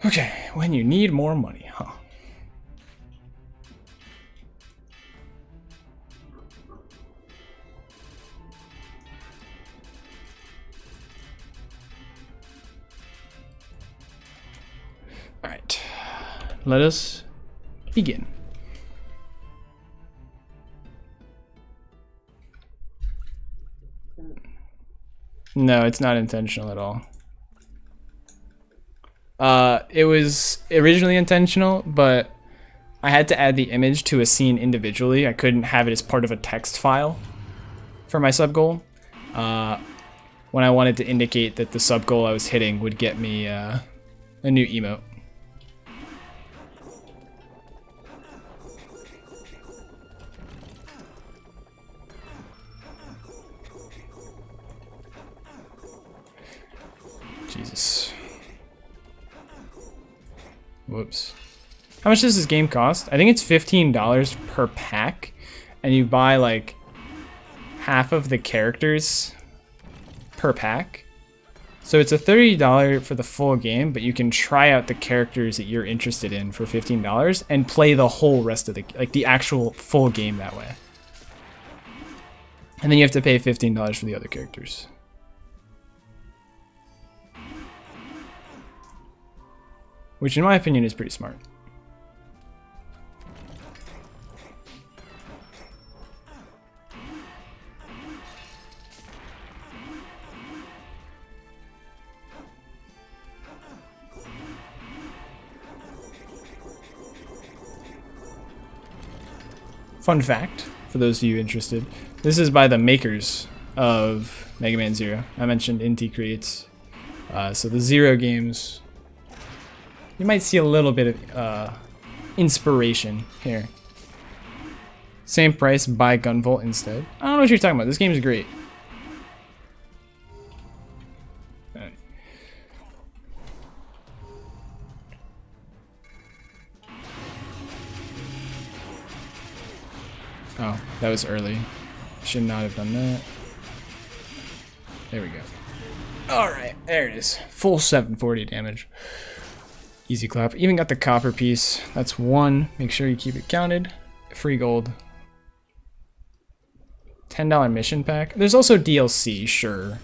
Okay, when you need more money, huh? All right, let us begin. No, it's not intentional at all. It was originally intentional, but I had to add the image to a scene individually. I couldn't have it as part of a text file for my sub goal. When I wanted to indicate that the sub goal I was hitting would get me a new emote. Jesus. Whoops. How much does this game cost? I think it's $15 per pack, and you buy like half of the characters per pack. So it's a $30 for the full game, but you can try out the characters that you're interested in for $15 and play the whole rest of the actual full game that way. And then you have to pay $15 for the other characters. Which in my opinion is pretty smart. Fun fact, for those of you interested, this is by the makers of Mega Man Zero. I mentioned Inti Creates. So the Zero games, you might see a little bit of inspiration here. Same price, buy Gunvolt instead. I don't know what you're talking about. This game is great. Oh, that was early. Should not have done that. There we go. Alright, there it is. Full 740 damage. Easy clap. Even got the copper piece. That's one. Make sure you keep it counted. Free gold. $10 mission pack. There's also DLC, sure.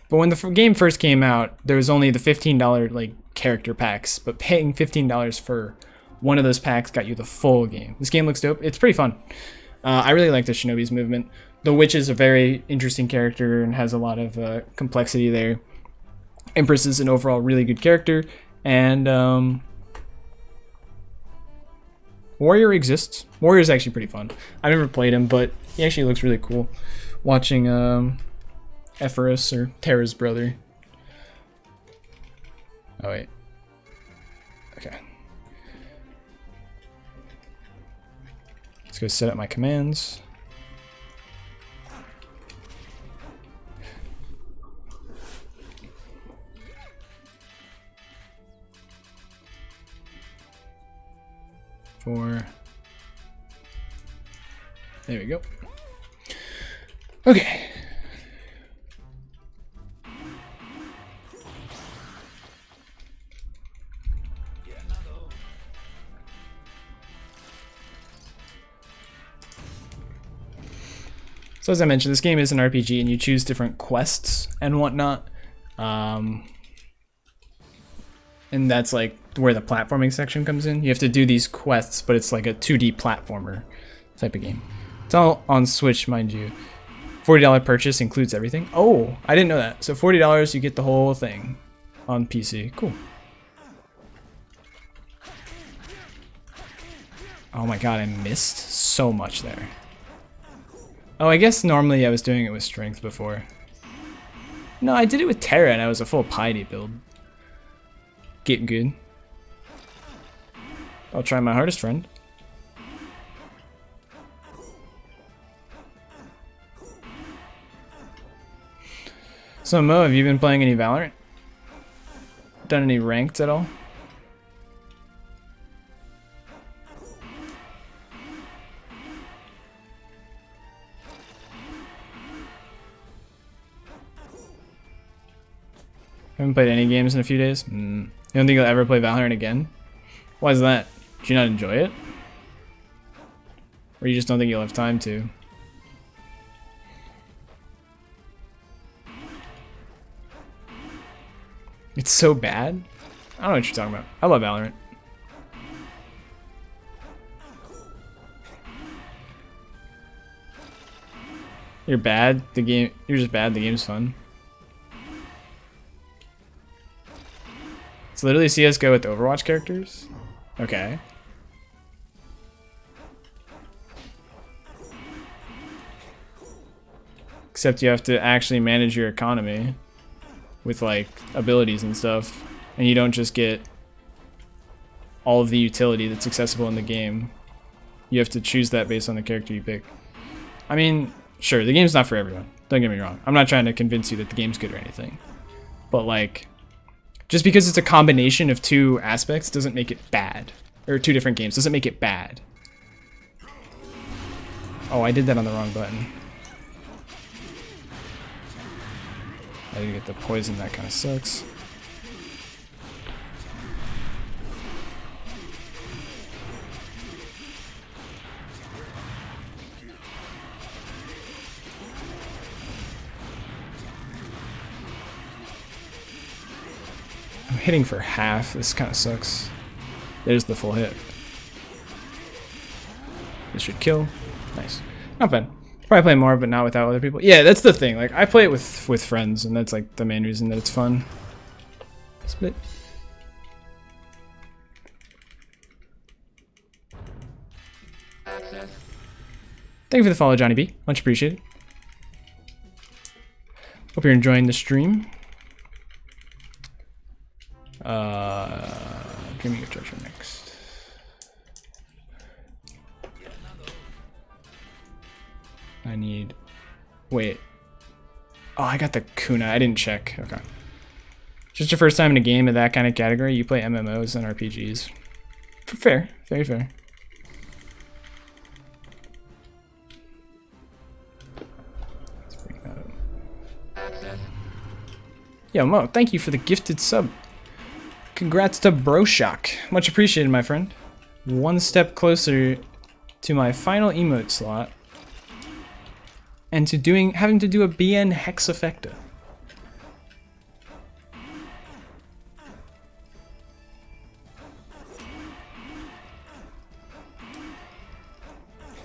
But when the game first came out, there was only the $15 like character packs, but paying $15 for one of those packs got you the full game. This game looks dope. It's pretty fun. I really like the Shinobi's movement. The Witch is a very interesting character and has a lot of complexity there. Empress is an overall really good character, and Warrior exists. Warrior is actually pretty fun. I've never played him, but he actually looks really cool. Watching Ephrus, or Terra's brother. Oh wait. Okay. Let's go set up my commands. There we go. Okay. So as I mentioned, this game is an RPG and you choose different quests and whatnot. And that's like where the platforming section comes in. You have to do these quests, but it's like a 2D platformer type of game. It's all on Switch, mind you. $40 purchase includes everything. Oh, I didn't know that. So $40, you get the whole thing on PC. Cool. Oh my god, I missed so much there. Oh, I guess normally I was doing it with strength before. No, I did it with Terra and I was a full piety build. Getting good. I'll try my hardest, friend. So Mo, have you been playing any Valorant? Done any ranked at all? Haven't played any games in a few days. You don't think you'll ever play Valorant again? Why is that? Do you not enjoy it? Or you just don't think you'll have time to? It's so bad? I don't know what you're talking about. I love Valorant. You're bad? You're just bad, the game's fun. It's literally CSGO with Overwatch characters? Okay. Except you have to actually manage your economy with like abilities and stuff, and you don't just get all of the utility that's accessible in the game. You have to choose that based on the character you pick. I mean, sure, the game's not for everyone. Don't get me wrong. I'm not trying to convince you that the game's good or anything. But like, just because it's a combination of two aspects doesn't make it bad. Or two different games doesn't make it bad. Oh, I did that on the wrong button. I didn't get the poison, that kind of sucks. I'm hitting for half, this kind of sucks. There's the full hit. This should kill. Nice. Not bad. Probably play more, but not without other people. Yeah, that's the thing. Like, I play it with friends, and that's like the main reason that it's fun. Split. Thank you for the follow, Johnny B. Much appreciated. Hope you're enjoying the stream. Give me your treasure next. I need... Wait. Oh, I got the Kuna. I didn't check. Okay. Just your first time in a game of that kind of category, you play MMOs and RPGs. Fair. Very fair. Let's bring that up. Yo, Mo, thank you for the gifted sub. Congrats to Broshock. Much appreciated, my friend. One step closer to my final emote slot. And to having to do a BN Hexafecta.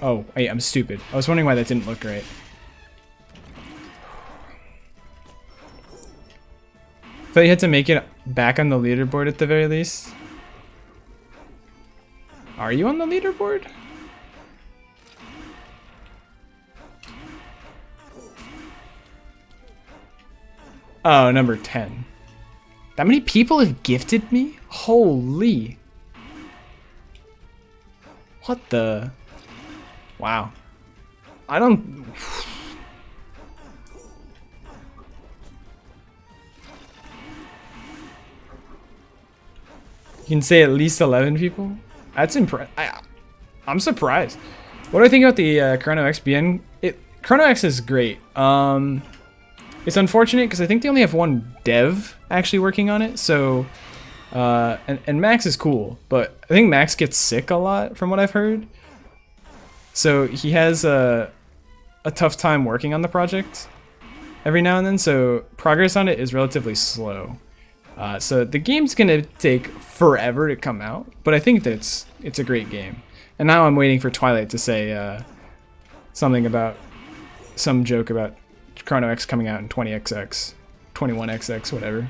Oh, wait, I'm stupid. I was wondering why that didn't look right. I thought you had to make it back on the leaderboard at the very least. Are you on the leaderboard? Oh, number 10. That many people have gifted me? Holy. What the? Wow. I don't... You can say at least 11 people? That's I'm surprised. What do I think about the Chrono X BN? Chrono X is great. It's unfortunate because I think they only have one dev actually working on it. So, and Max is cool, but I think Max gets sick a lot from what I've heard. So he has a tough time working on the project every now and then. So progress on it is relatively slow. So the game's gonna take forever to come out, but I think that it's a great game. And now I'm waiting for Twilight to say something about some joke about Chrono X coming out in 20XX, 21XX, whatever.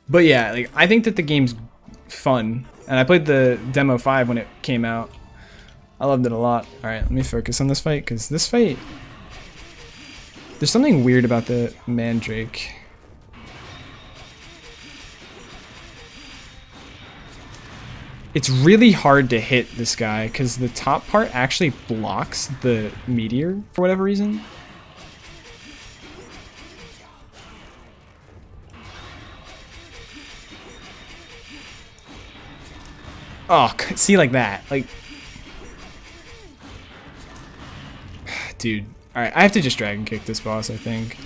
But yeah, like I think that the game's fun, and I played the demo 5 when it came out. I loved it a lot. All right, let me focus on this fight because this fight. There's something weird about the Mandrake. It's really hard to hit this guy because the top part actually blocks the meteor for whatever reason. Oh, see, like that. Like, dude, Alright, I have to just dragon kick this boss, I think.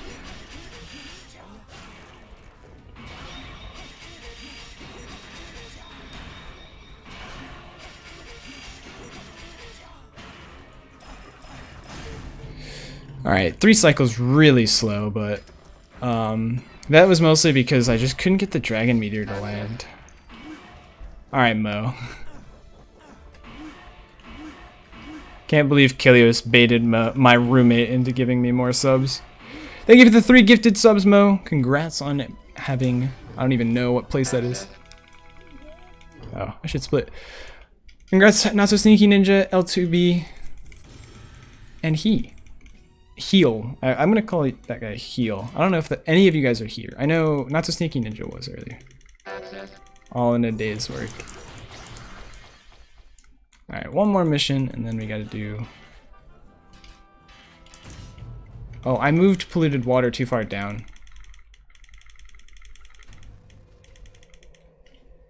Alright, 3 cycles really slow, but that was mostly because I just couldn't get the dragon meteor to land. Alright, Mo. Can't believe Kilios baited my roommate into giving me more subs. Thank you for the 3 gifted subs, Mo. Congrats on having... I don't even know what place that is. Oh, I should split. Congrats, Not So Sneaky Ninja, L2B, and Heal. I'm gonna call that guy Heal. I don't know if any of you guys are here. I know Not So Sneaky Ninja was earlier. All in a day's work. Alright, one more mission, and then we gotta do... Oh, I moved polluted water too far down.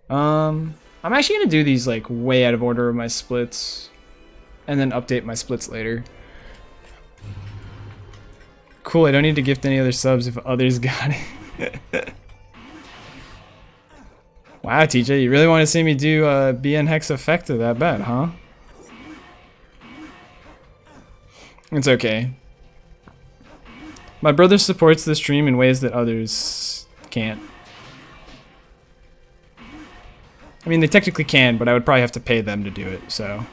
I'm actually gonna do these like way out of order of my splits, and then update my splits later. Cool, I don't need to gift any other subs if others got it. Wow, TJ, you really want to see me do BN Hex Effective that bad, huh? It's okay. My brother supports the stream in ways that others can't. I mean, they technically can, but I would probably have to pay them to do it, so.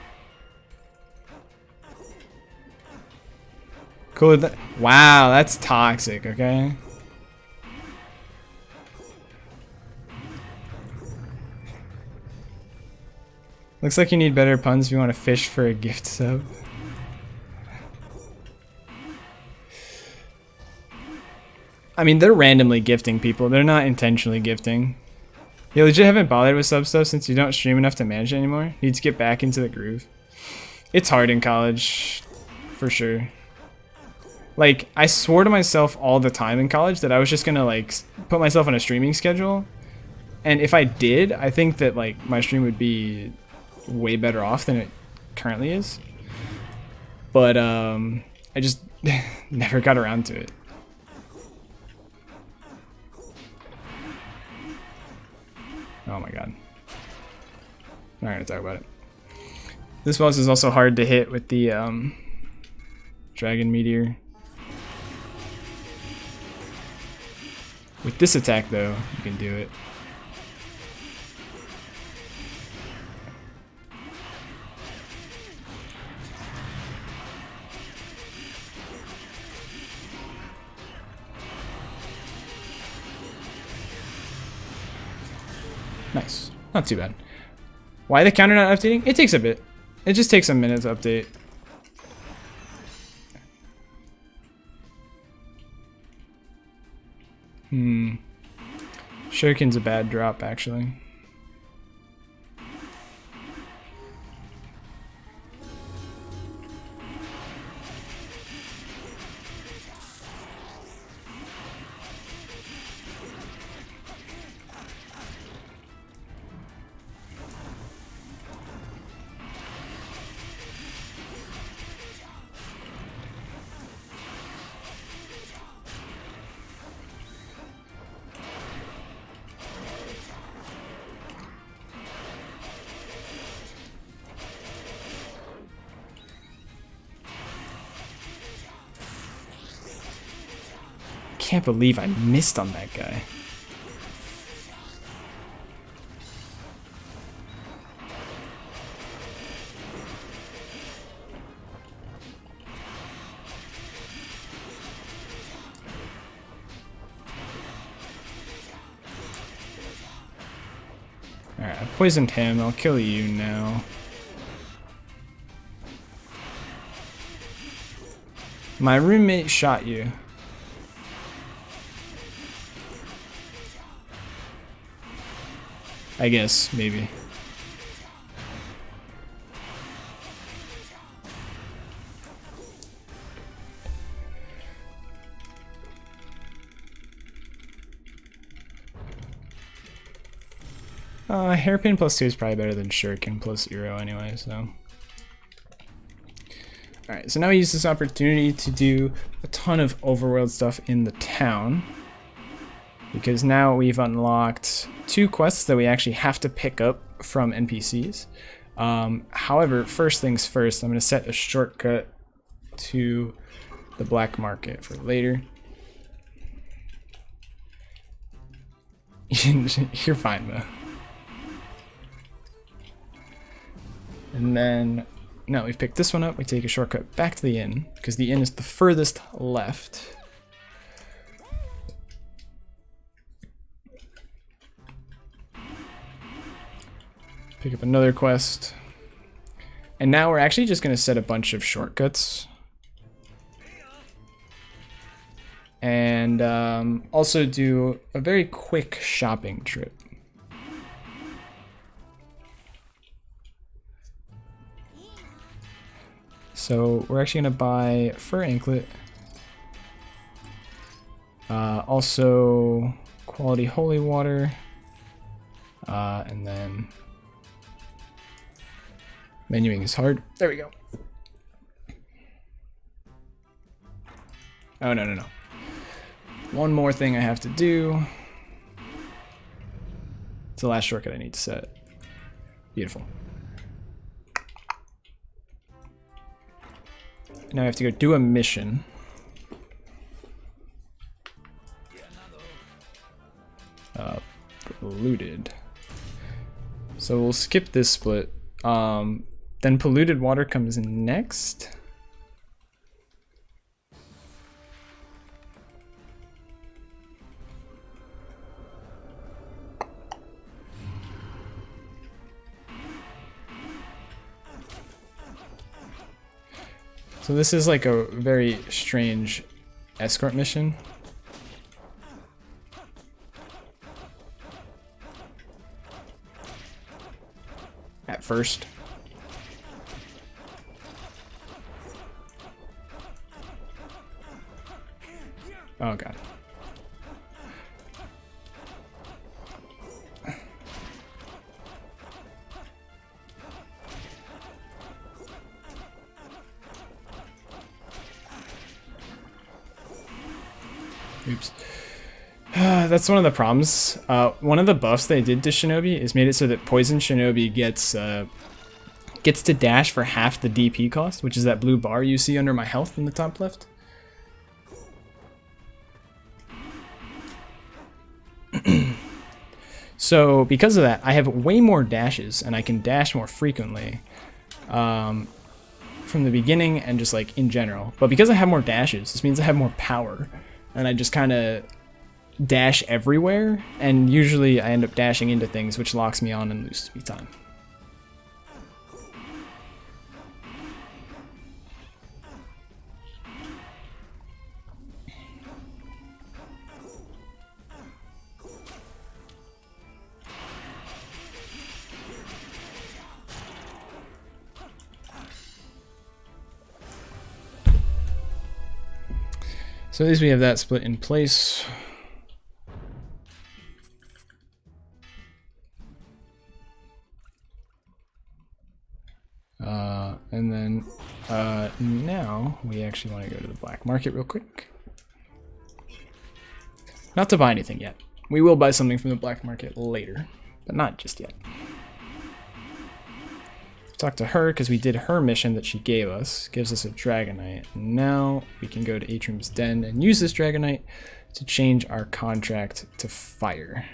Cool. Wow, that's toxic, okay? Looks like you need better puns if you want to fish for a gift sub. I mean, they're randomly gifting people. They're not intentionally gifting. You legit haven't bothered with sub stuff since you don't stream enough to manage it anymore? Need to get back into the groove. It's hard in college, for sure. Like, I swore to myself all the time in college that I was just gonna, like, put myself on a streaming schedule. And if I did, I think that, like, my stream would be way better off than it currently is. But, I just never got around to it. Oh my god. I'm not gonna talk about it. This boss is also hard to hit with the, Dragon Meteor. With this attack, though, you can do it. Nice. Not too bad. Why the counter not updating? It takes a bit. It just takes a minute to update. Shuriken's a bad drop, actually. Can't believe I missed on that guy. Alright, I poisoned him. I'll kill you now. My roommate shot you. I guess, maybe. Hairpin plus 2 is probably better than Shuriken plus 0 anyway, so. Alright, so now we use this opportunity to do a ton of overworld stuff in the town. Because now we've unlocked 2 quests that we actually have to pick up from NPCs. However, first things first, I'm going to set a shortcut to the black market for later. You're fine, Mo. And then, now we've picked this one up, we take a shortcut back to the inn, because the inn is the furthest left. Pick up another quest. And now we're actually just going to set a bunch of shortcuts. And also do a very quick shopping trip. So we're actually going to buy fur anklet. Also quality holy water. And then menuing is hard. There we go. Oh, no. One more thing I have to do. It's the last shortcut I need to set. Beautiful. Now I have to go do a mission. Polluted. So we'll skip this split. Then polluted water comes next. So this is like a very strange escort mission. At first. Oh god. Oops. That's one of the problems. One of the buffs they did to Shinobi is made it so that Poison Shinobi gets to dash for half the DP cost, which is that blue bar you see under my health in the top left. So because of that, I have way more dashes, and I can dash more frequently from the beginning and just like in general. But because I have more dashes, this means I have more power, and I just kind of dash everywhere, and usually I end up dashing into things, which locks me on and loses me time. So at least we have that split in place. And then now we actually want to go to the black market real quick. Not to buy anything yet. We will buy something from the black market later, but not just yet. Talk to her because we did her mission that she gave us. Gives us a Dragonite. Now we can go to Atrium's Den and use this Dragonite to change our contract to fire,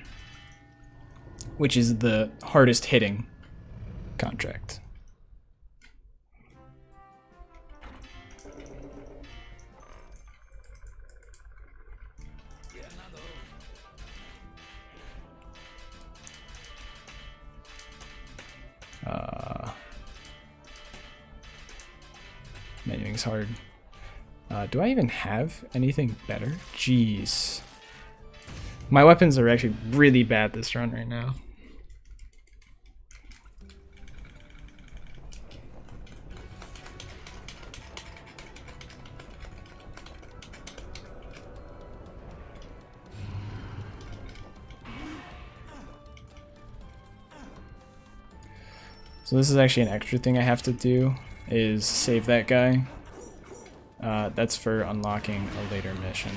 which is the hardest hitting contract. Menuing's hard. Do I even have anything better? Jeez. My weapons are actually really bad this run right now. So this is actually an extra thing I have to do, is save that guy That's for unlocking a later mission.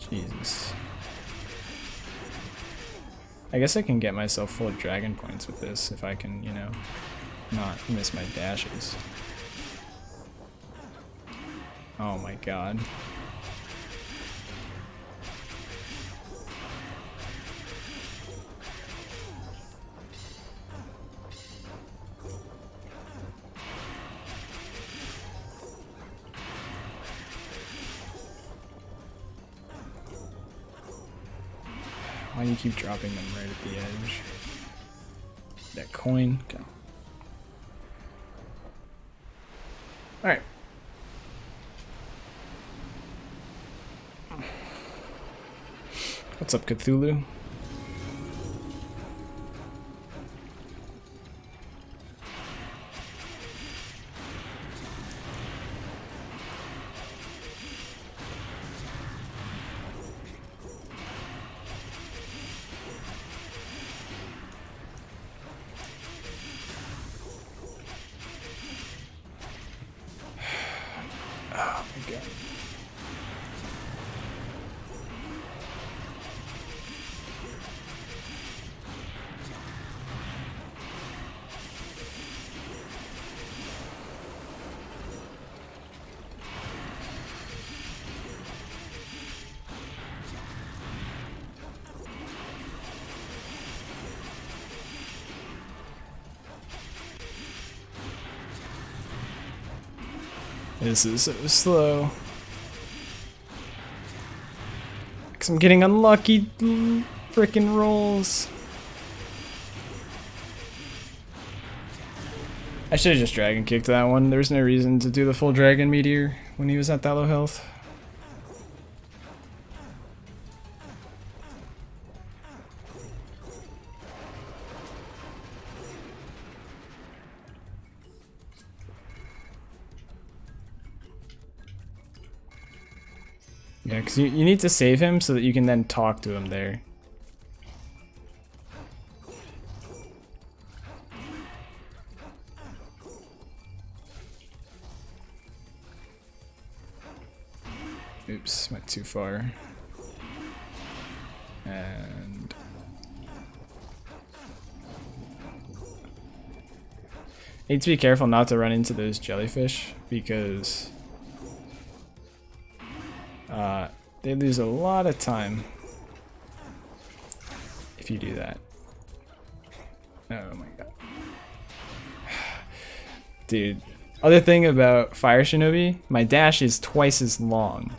Jesus. I guess I can get myself full dragon points with this if I can, you know, not miss my dashes. Oh my god. Why do you keep dropping them right at the edge? That coin, go. Alright. What's up, Cthulhu? Oh my god. This is so slow. Because I'm getting unlucky frickin' rolls. I should have just dragon kicked that one. There was no reason to do the full dragon meteor when he was at that low health. Yeah, because you need to save him so that you can then talk to him there. Oops, went too far. And... need to be careful not to run into those jellyfish, because... they lose a lot of time if you do that. Oh my god. Dude, other thing about Fire Shinobi, my dash is twice as long.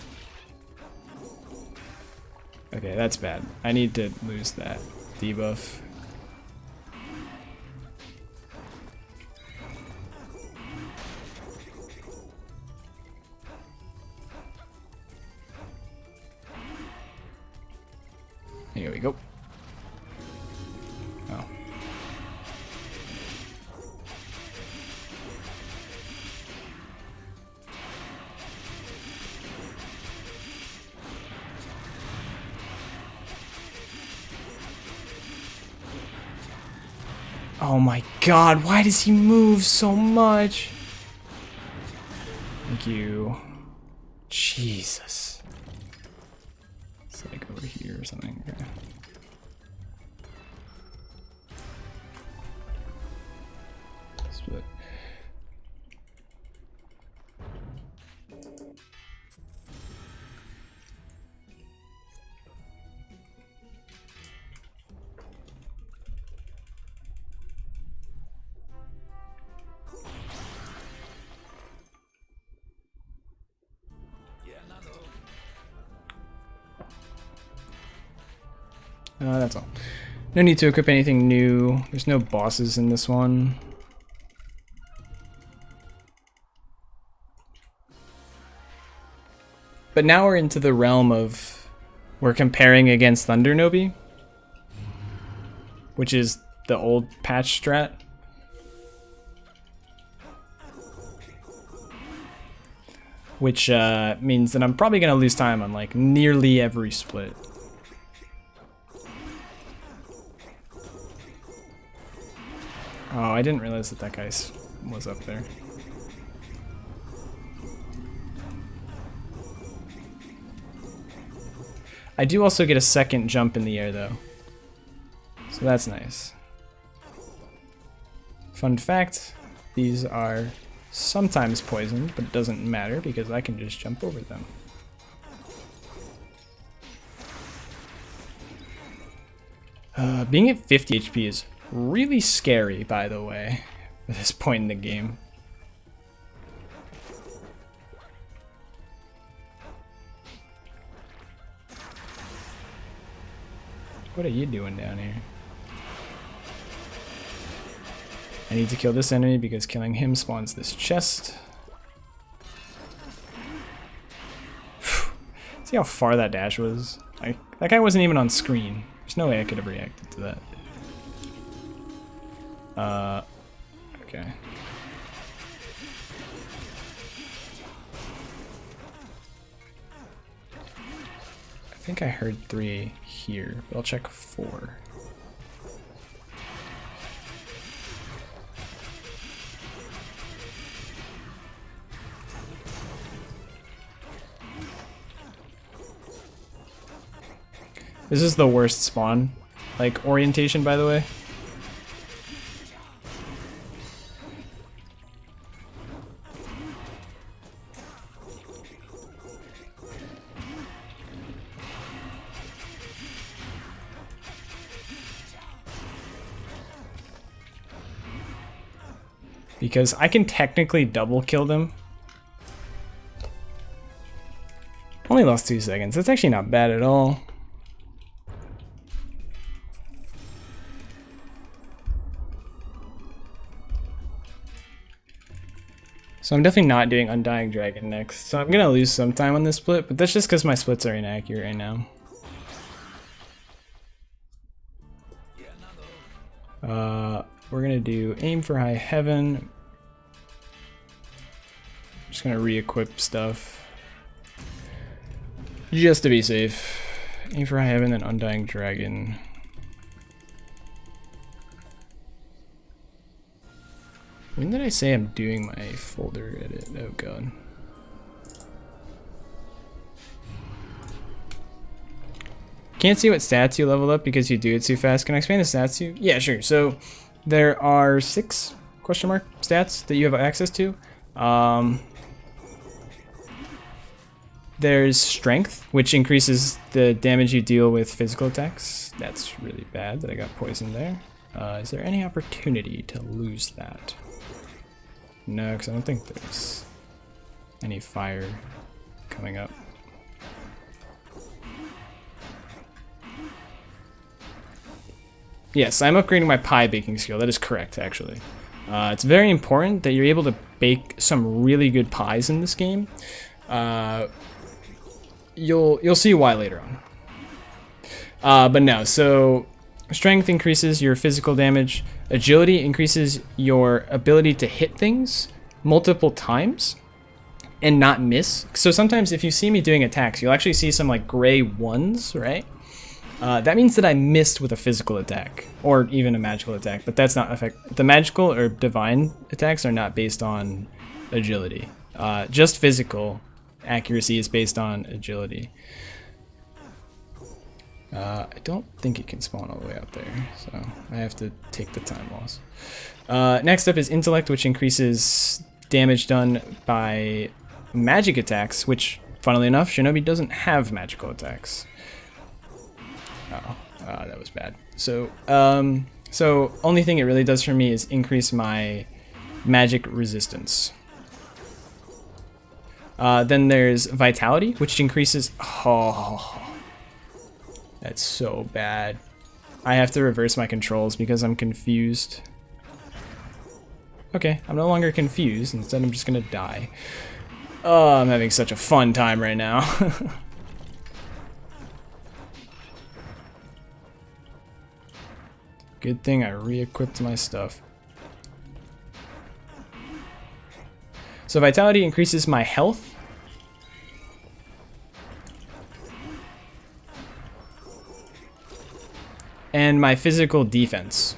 Okay, that's bad. I need to lose that debuff. Here we go. Oh. Oh my god, why does he move so much? Thank you. Jesus. It's like over here or something. Okay. Split. That's all. No need to equip anything new. There's no bosses in this one. But now we're into the realm of... we're comparing against Thunder Nobi, which is the old patch strat. Which means that I'm probably going to lose time on like nearly every split. Oh, I didn't realize that that guy was up there. I do also get a second jump in the air though, so that's nice. Fun fact, these are sometimes poisoned, but it doesn't matter because I can just jump over them. Being at 50 HP is really scary, by the way, at this point in the game. What are you doing down here? I need to kill this enemy because killing him spawns this chest. See how far that dash was? That guy wasn't even on screen. There's no way I could have reacted to that. Okay. I think I heard 3 here, but I'll check 4. This is the worst spawn, like, orientation, by the way. Because I can technically double kill them. Only lost 2 seconds. That's actually not bad at all. So I'm definitely not doing Undying Dragon next. So I'm gonna lose some time on this split, but that's just because my splits are inaccurate right now. We're gonna do Aim for High Heaven. Just gonna re-equip stuff. Just to be safe. Aim for High Heaven and Undying Dragon. When did I say I'm doing my folder edit? Oh god. Can't see what stats you level up because you do it too fast. Can I explain the stats to you? Yeah, sure. So there are 6 question mark stats that you have access to. There's strength, which increases the damage you deal with physical attacks. That's really bad that I got poisoned there. Is there any opportunity to lose that? No, because I don't think there's any fire coming up. Yes, I'm upgrading my pie baking skill. That is correct, actually. It's very important that you're able to bake some really good pies in this game. You'll see why later on. But no, so strength increases your physical damage. Agility increases your ability to hit things multiple times and not miss. So sometimes if you see me doing attacks, you'll actually see some like gray 1s, right? That means that I missed with a physical attack or even a magical attack, but that's not the magical or divine attacks are not based on agility. Just physical accuracy is based on agility. I don't think it can spawn all the way out there, so I have to take the time loss. Next up is Intellect, which increases damage done by magic attacks, which, funnily enough, Shinobi doesn't have magical attacks. Oh, that was bad. So, only thing it really does for me is increase my magic resistance. Then there's Vitality, which increases... Oh... That's so bad. I have to reverse my controls because I'm confused. Okay, I'm no longer confused. Instead, I'm just gonna die. Oh, I'm having such a fun time right now. Good thing I re-equipped my stuff. So Vitality increases my health. And my physical defense.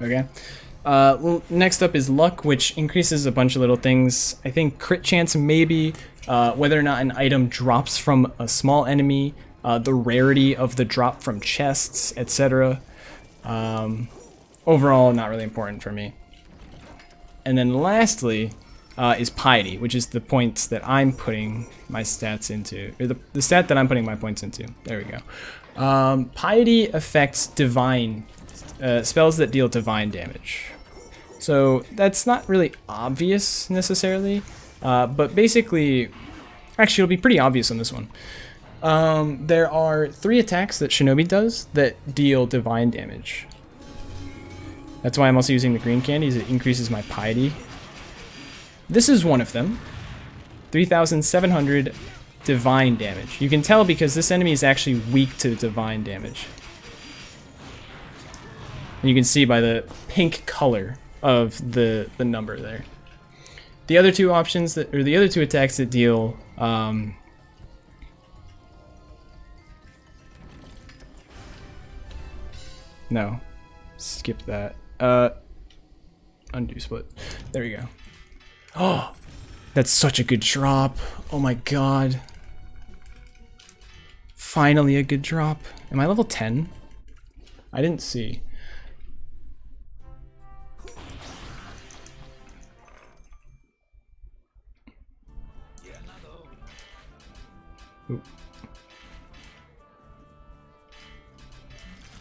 Okay. Well, next up is luck, which increases a bunch of little things. I think crit chance maybe, whether or not an item drops from a small enemy, the rarity of the drop from chests, etc. Overall, not really important for me. And then lastly is piety, which is the points that I'm putting my stats into, or the stat that I'm putting my points into. There we go. Piety affects divine spells that deal divine damage. So that's not really obvious necessarily, but basically, actually it'll be pretty obvious on this one. There are 3 attacks that Shinobi does that deal divine damage. That's why I'm also using the green candies. It increases my piety. This is one of them. 3,700 divine damage. You can tell because this enemy is actually weak to divine damage. And you can see by the pink color of the number there. The other 2 options that, or the other 2 attacks that deal no, skip that. Undo split. There we go. Oh, that's such a good drop. Oh my god. Finally a good drop. Am I level 10? I didn't see. Ooh.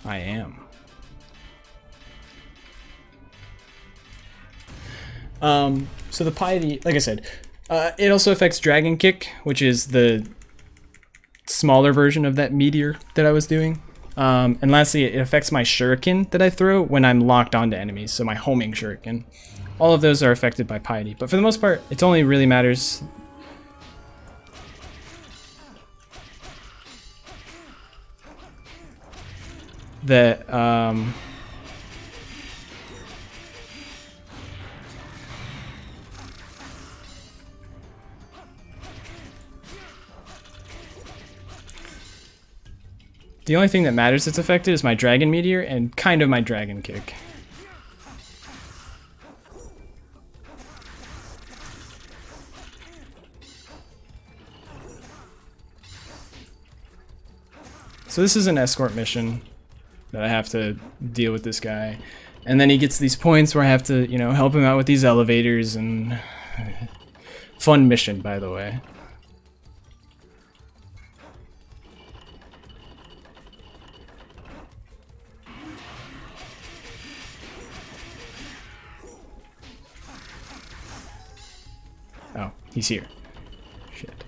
I am. So the piety, like I said, it also affects Dragon Kick, which is the smaller version of that meteor that I was doing. And lastly, it affects my shuriken that I throw when I'm locked onto enemies, so my homing shuriken. All of those are affected by piety, but for the most part, it only really matters that the only thing that matters that's affected is my Dragon Meteor and kind of my Dragon Kick. So this is an escort mission that I have to deal with this guy. And then he gets these points where I have to, you know, help him out with these elevators and... Fun mission, by the way. Oh, he's here. Shit.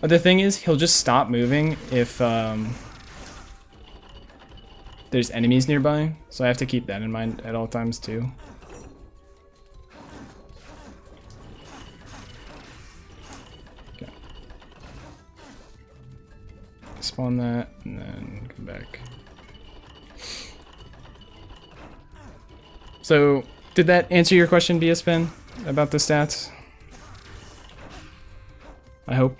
But the thing is, he'll just stop moving if there's enemies nearby, so I have to keep that in mind at all times too. Okay. Spawn that, and then come back. So, did that answer your question, BS Ben, about the stats? I hope.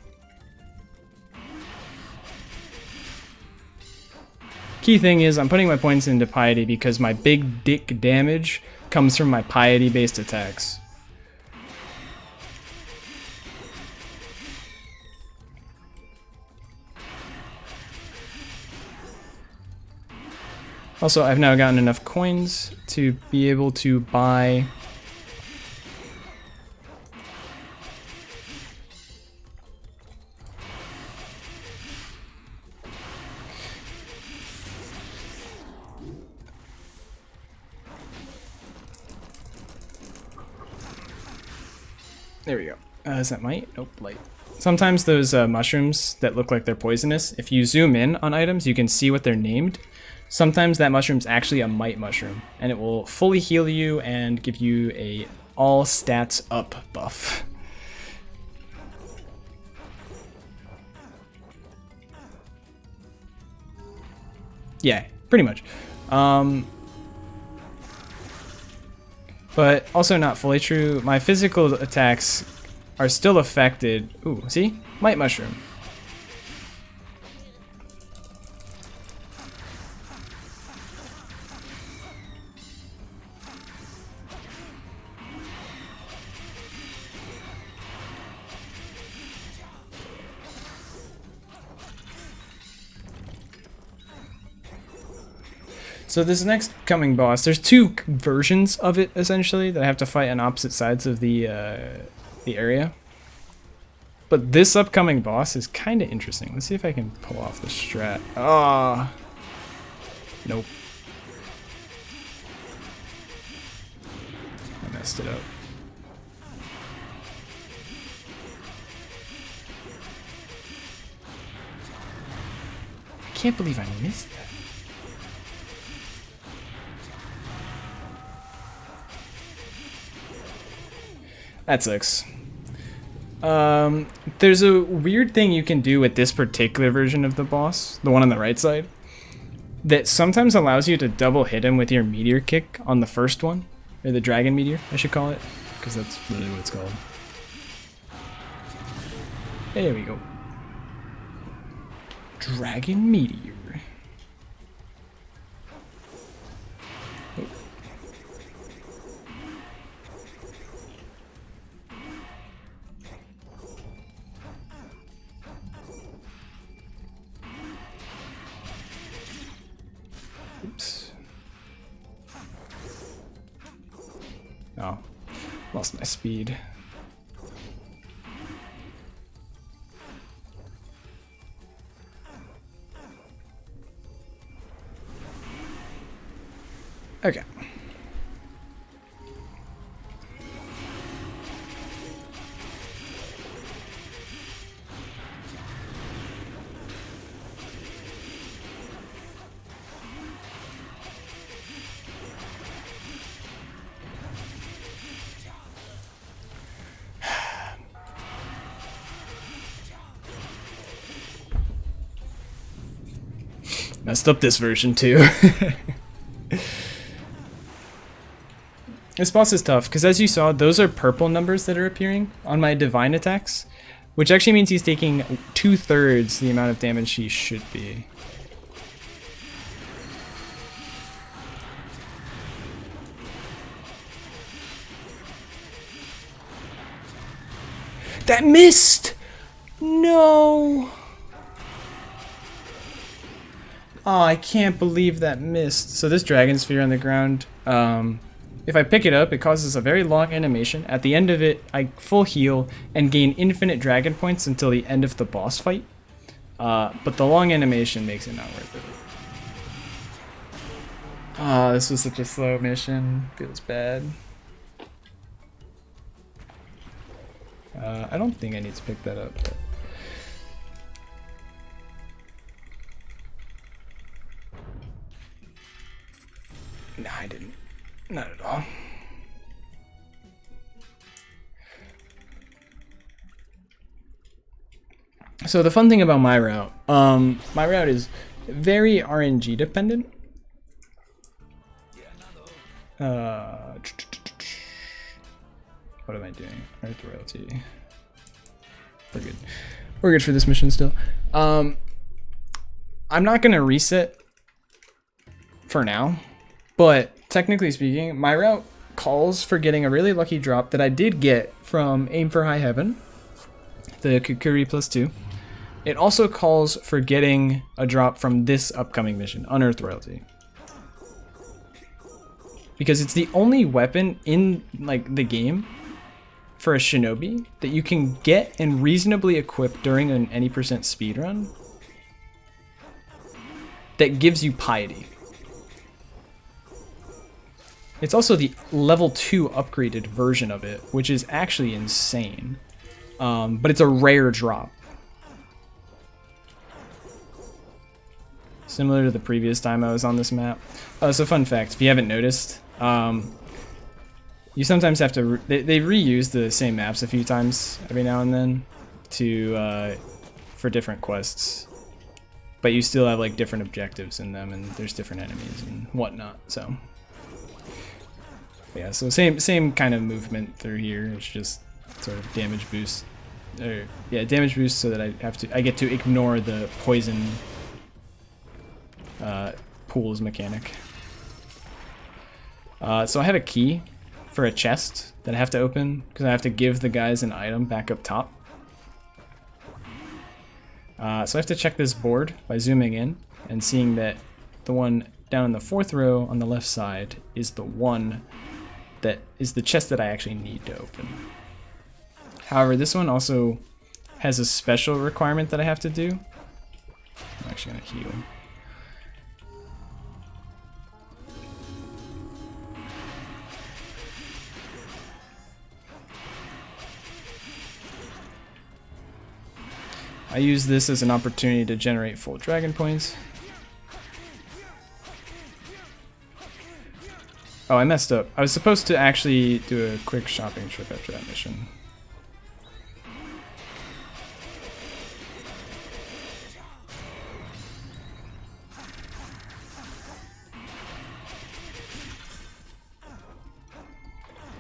Key thing is I'm putting my points into piety because my big dick damage comes from my piety based attacks. Also, I've now gotten enough coins to be able to buy there we go. Is that might? Nope, light. Sometimes those mushrooms that look like they're poisonous, if you zoom in on items, you can see what they're named. Sometimes that mushroom's actually a might mushroom, and it will fully heal you and give you a all stats up buff. Yeah, pretty much. But also not fully true. My physical attacks are still affected. Ooh, see? Might mushroom. So this next coming boss, there's two versions of it essentially that I have to fight on opposite sides of the area. But this upcoming boss is kind of interesting. Let's see if I can pull off the strat. Ah, nope. I messed it up. I can't believe I missed that. That sucks. There's a weird thing you can do with this particular version of the boss, the one on the right side, that sometimes allows you to double hit him with your meteor kick on the first one, or the dragon meteor, I should call it, because that's really what it's called. There we go. Dragon meteor. Oh. Oops. Oh, lost my speed. Okay. Messed up this version too. This boss is tough, because as you saw, those are purple numbers that are appearing on my divine attacks, which actually means he's taking 2/3 the amount of damage he should be. That missed! No! Oh, I can't believe that missed. So this dragon sphere on the ground, if I pick it up, it causes a very long animation. At the end of it, I full heal and gain infinite dragon points until the end of the boss fight. But the long animation makes it not worth it. Ah, this was such a slow mission. Feels bad. I don't think I need to pick that up. But... No, I didn't. Not at all. So the fun thing about my route is very RNG dependent. What am I doing? Earth royalty. We're good. We're good for this mission still. I'm not gonna reset for now, but technically speaking, my route calls for getting a really lucky drop that I did get from Aim for High Heaven, the Kukuri +2. It also calls for getting a drop from this upcoming mission, Unearthed Royalty. Because it's the only weapon in like the game for a Shinobi that you can get and reasonably equip during an any % speedrun that gives you piety. It's also the level 2 upgraded version of it, which is actually insane. But it's a rare drop. Similar to the previous time I was on this map. So fun fact, if you haven't noticed, you sometimes have to, they reuse the same maps a few times every now and then to, for different quests. But you still have like different objectives in them, and there's different enemies and whatnot, so. Yeah, so same kind of movement through here. It's just sort of damage boost, or yeah, damage boost, so that I get to ignore the poison pools mechanic. So I have a key for a chest that I have to open because I have to give the guys an item back up top. So I have to check this board by zooming in and seeing that the one down in the 4th row on the left side is the one that is the chest that I actually need to open. However, this one also has a special requirement that I have to do. I'm actually gonna heal. I use this as an opportunity to generate full dragon points. Oh, I messed up. I was supposed to actually do a quick shopping trip after that mission.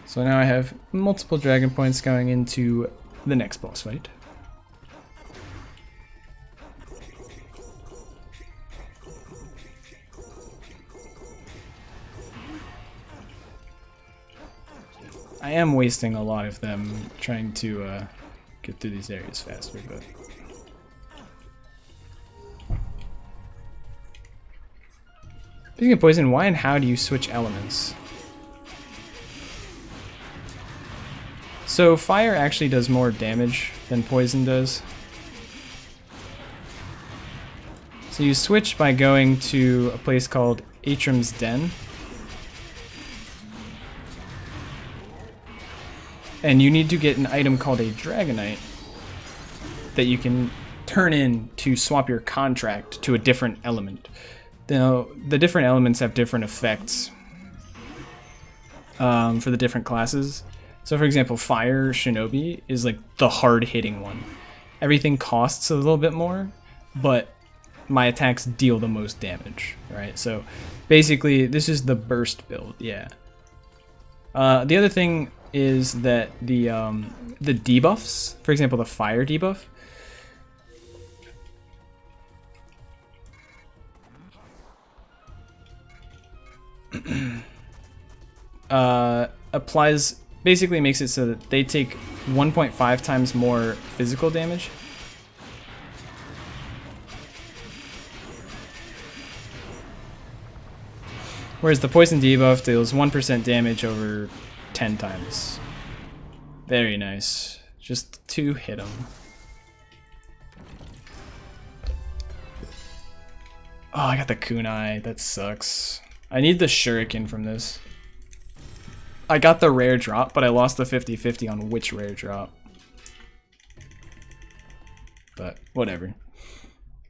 So now I have multiple dragon points going into the next boss fight. I am wasting a lot of them trying to get through these areas faster, but... Speaking of poison, why and how do you switch elements? So fire actually does more damage than poison does. So you switch by going to a place called Atrium's Den. And you need to get an item called a Dragonite that you can turn in to swap your contract to a different element. Now, the different elements have different effects for the different classes. So for example, Fire Shinobi is like the hard-hitting one. Everything costs a little bit more, but my attacks deal the most damage, right? So basically, this is the burst build, yeah. The other thing is that the debuffs, for example, the fire debuff, applies, basically makes it so that they take 1.5 times more physical damage. Whereas the poison debuff deals 1% damage over 10 times. Very nice. Just to hit him. Oh, I got the kunai. That sucks. I need the shuriken from this. I got the rare drop, but I lost the 50-50 on which rare drop. But whatever.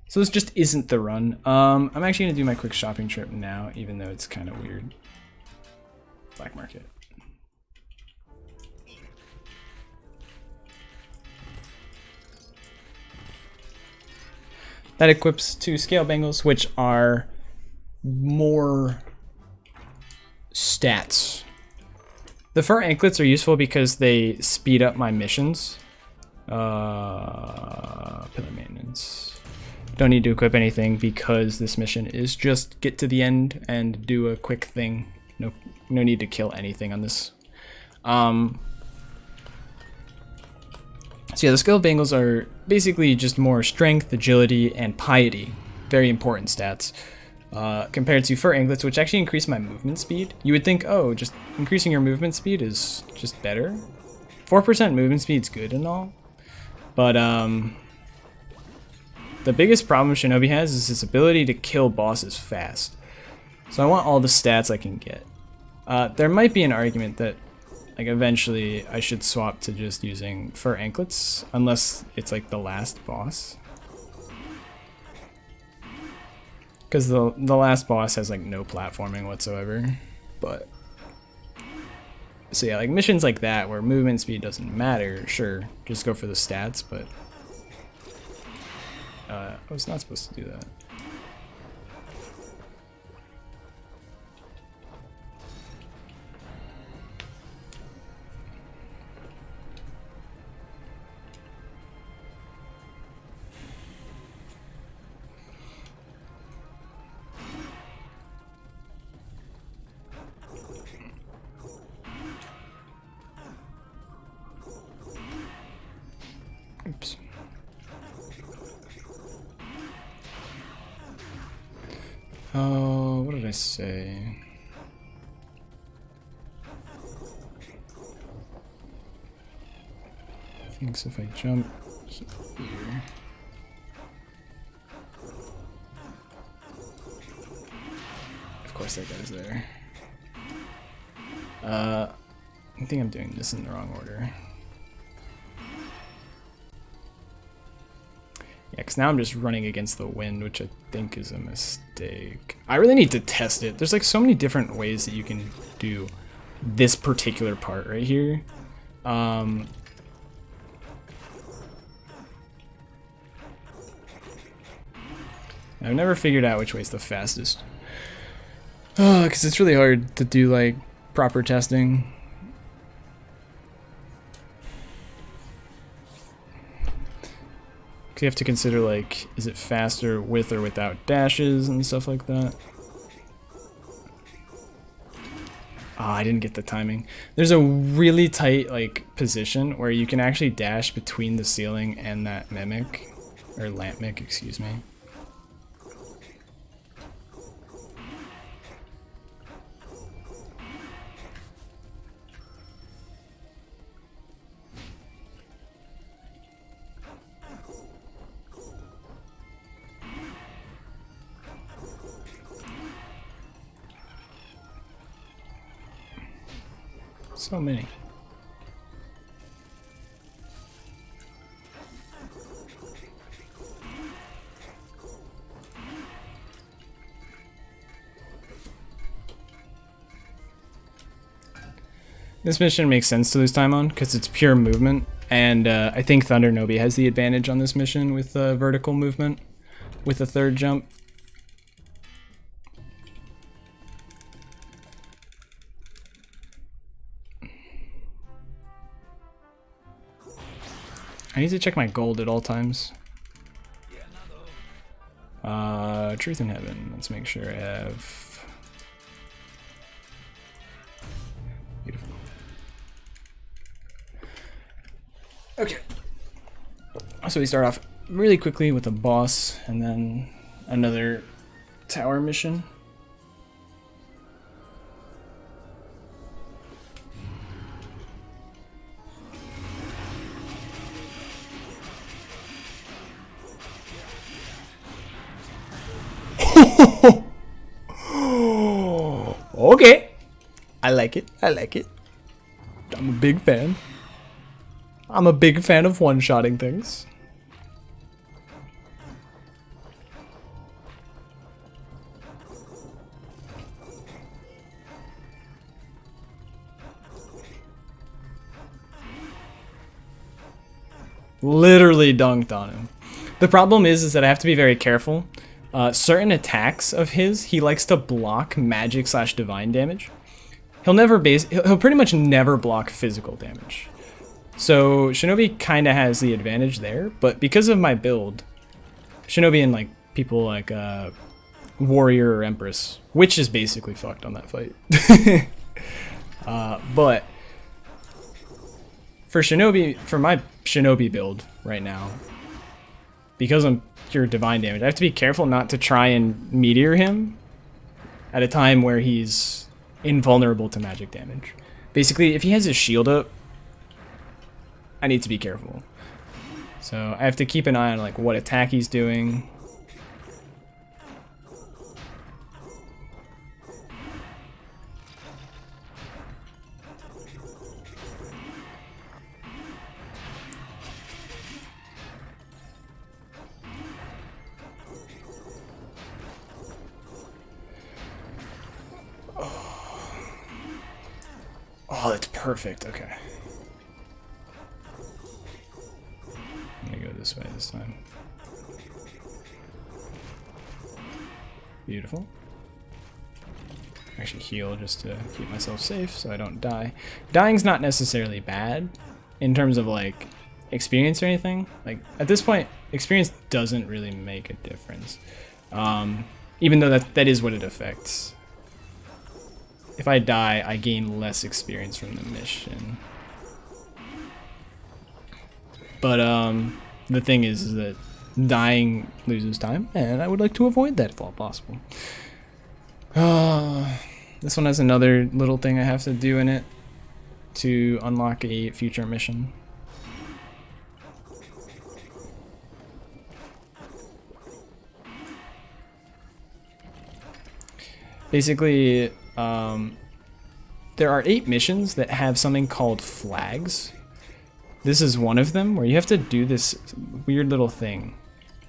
So this just isn't the run. I'm actually gonna do my quick shopping trip now, even though it's kind of weird. Black market. That equips 2 scale bangles, which are more stats. The fur anklets are useful because they speed up my missions. Pillar maintenance. Don't need to equip anything because this mission is just get to the end and do a quick thing. No need to kill anything on this. So yeah, the skill bangles are basically just more strength, agility, and piety. Very important stats. Compared to fur anklets, which actually increase my movement speed. You would think, oh, just increasing your movement speed is just better. 4% movement speed is good and all. But the biggest problem Shinobi has is its ability to kill bosses fast. So I want all the stats I can get. There might be an argument that like eventually I should swap to just using fur anklets, unless it's like the last boss. Because the last boss has like no platforming whatsoever. But so yeah, like missions like that where movement speed doesn't matter, sure, just go for the stats, but I was not supposed to do that. Oops. Oh, what did I say? I think so if I jump here. Of course that guy's there. I think I'm doing this in the wrong order. Yeah, because now I'm just running against the wind, which I think is a mistake. I really need to test it. There's like so many different ways that you can do this particular part right here. I've never figured out which way is the fastest. Oh, because it's really hard to do like proper testing. You have to consider, like, is it faster with or without dashes and stuff like that. Ah, I didn't get the timing. There's a really tight, like, position where you can actually dash between the ceiling and that mimic, or lampmic, excuse me. So many. This mission makes sense to lose time on because it's pure movement, and I think Thunder Nobi has the advantage on this mission with vertical movement with a third jump. I need to check my gold at all times. Truth in Heaven. Let's make sure I have... Beautiful. Okay. So we start off really quickly with a boss, and then another tower mission. Okay, I like it. I like it. I'm a big fan. I'm a big fan of one-shotting things. Literally dunked on him. The problem is that I have to be very careful. Certain attacks of his, he likes to block magic / divine damage. He'll pretty much never block physical damage. So Shinobi kind of has the advantage there, but because of my build, Shinobi and like people like Warrior or Empress, Witch is basically fucked on that fight. But for Shinobi, for my Shinobi build right now, because I'm pure divine damage, I have to be careful not to try and meteor him at a time where he's invulnerable to magic damage. Basically, if he has his shield up, I need to be careful. So I have to keep an eye on like what attack he's doing. Oh, that's perfect. Okay. I'm gonna go this way this time. Beautiful. Actually heal just to keep myself safe so I don't die. Dying's not necessarily bad in terms of like experience or anything. Like at this point, experience doesn't really make a difference. Even though that is what it affects. If I die, I gain less experience from the mission. But the thing is that dying loses time, and I would like to avoid that if all possible. This one has another little thing I have to do in it to unlock a future mission. Basically, there are 8 missions that have something called flags. This is one of them where you have to do this weird little thing,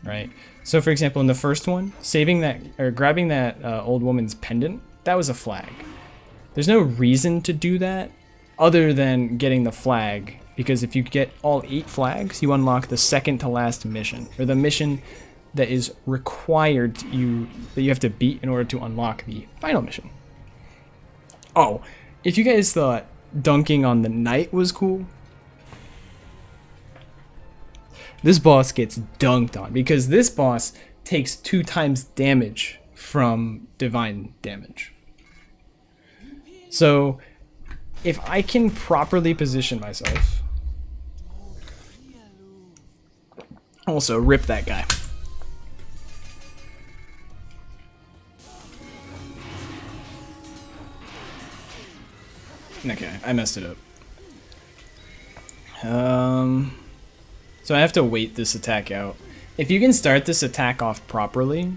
right? So for example, in the first one, saving that or grabbing that old woman's pendant, that was a flag. There's no reason to do that other than getting the flag, because if you get all 8 flags, you unlock the second to last mission, or the mission that is required that you have to beat in order to unlock the final mission. Oh, if you guys thought dunking on the knight was cool, this boss gets dunked on, because this boss takes 2 times damage from divine damage. So if I can properly position myself, also rip that guy. Okay, I messed it up. So I have to wait this attack out. If you can start this attack off properly,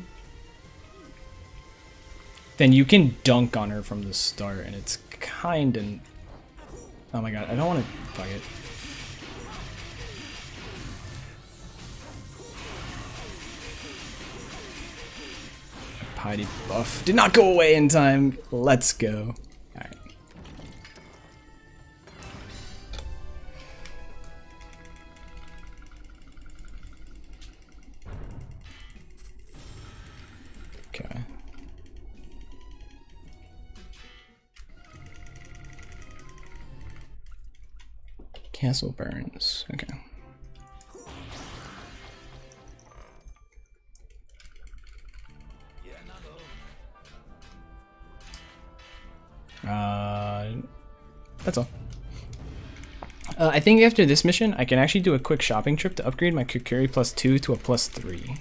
then you can dunk on her from the start, and it's kind of... Oh my god, I don't want to... Fuck it. Piety buff did not go away in time. Let's go. Alright. Okay. Castle burns. Okay. That's all. I think after this mission, I can actually do a quick shopping trip to upgrade my Kukuri +2 to a +3.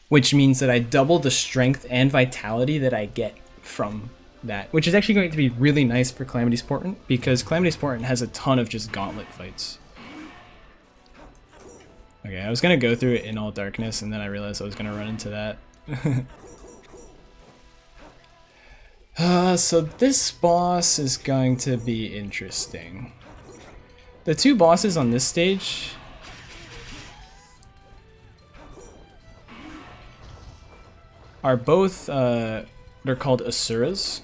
Which means that I double the strength and vitality that I get from that. Which is actually going to be really nice for Calamity's Portent, because Calamity's Portent has a ton of just gauntlet fights. Okay, I was going to go through it in all darkness, and then I realized I was going to run into that. So this boss is going to be interesting. The 2 bosses on this stage are both, they're called Asuras,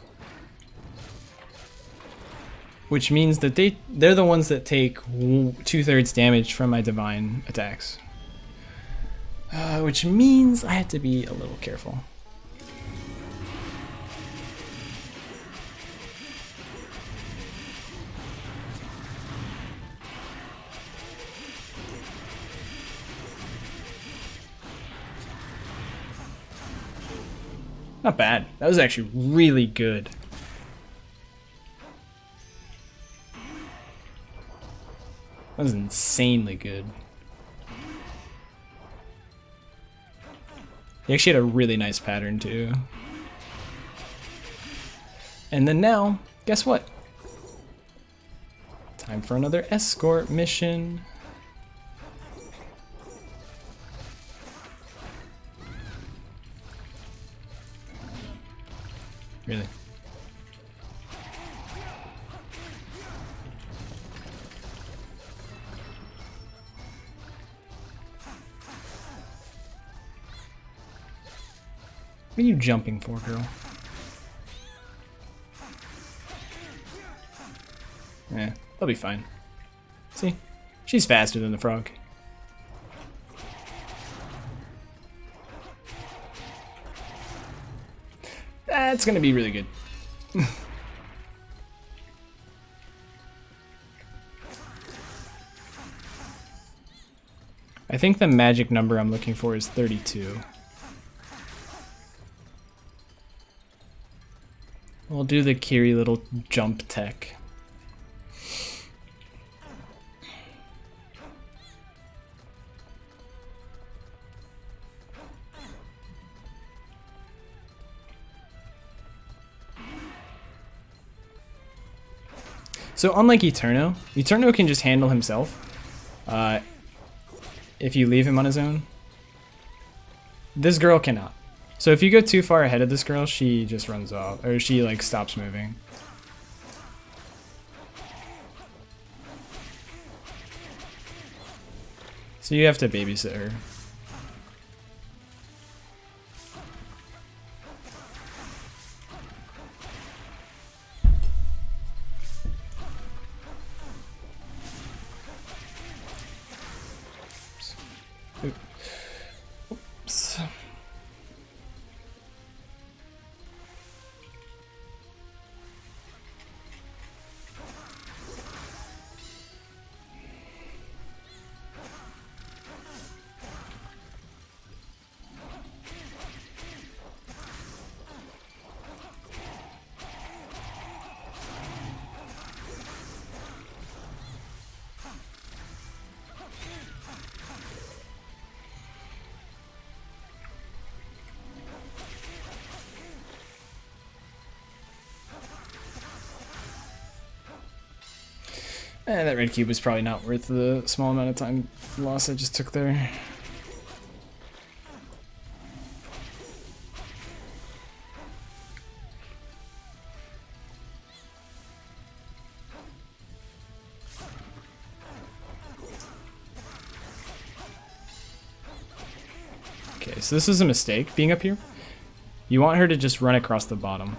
which means that they're the ones that take 2/3 damage from my divine attacks. Which means I have to be a little careful. Not bad. That was actually really good. That was insanely good. He actually had a really nice pattern too. And then now, guess what? Time for another escort mission. Really? What are you jumping for, girl? Yeah, they'll be fine. See? She's faster than the frog. That's gonna be really good. I think the magic number I'm looking for is 32. We'll do the Kiri little jump tech. So unlike Eterno, Eterno can just handle himself if you leave him on his own. This girl cannot. So if you go too far ahead of this girl, she just runs off, or she like stops moving. So you have to babysit her. Oops. That red cube was probably not worth the small amount of time loss I just took there. Okay, so this is a mistake, being up here. You want her to just run across the bottom.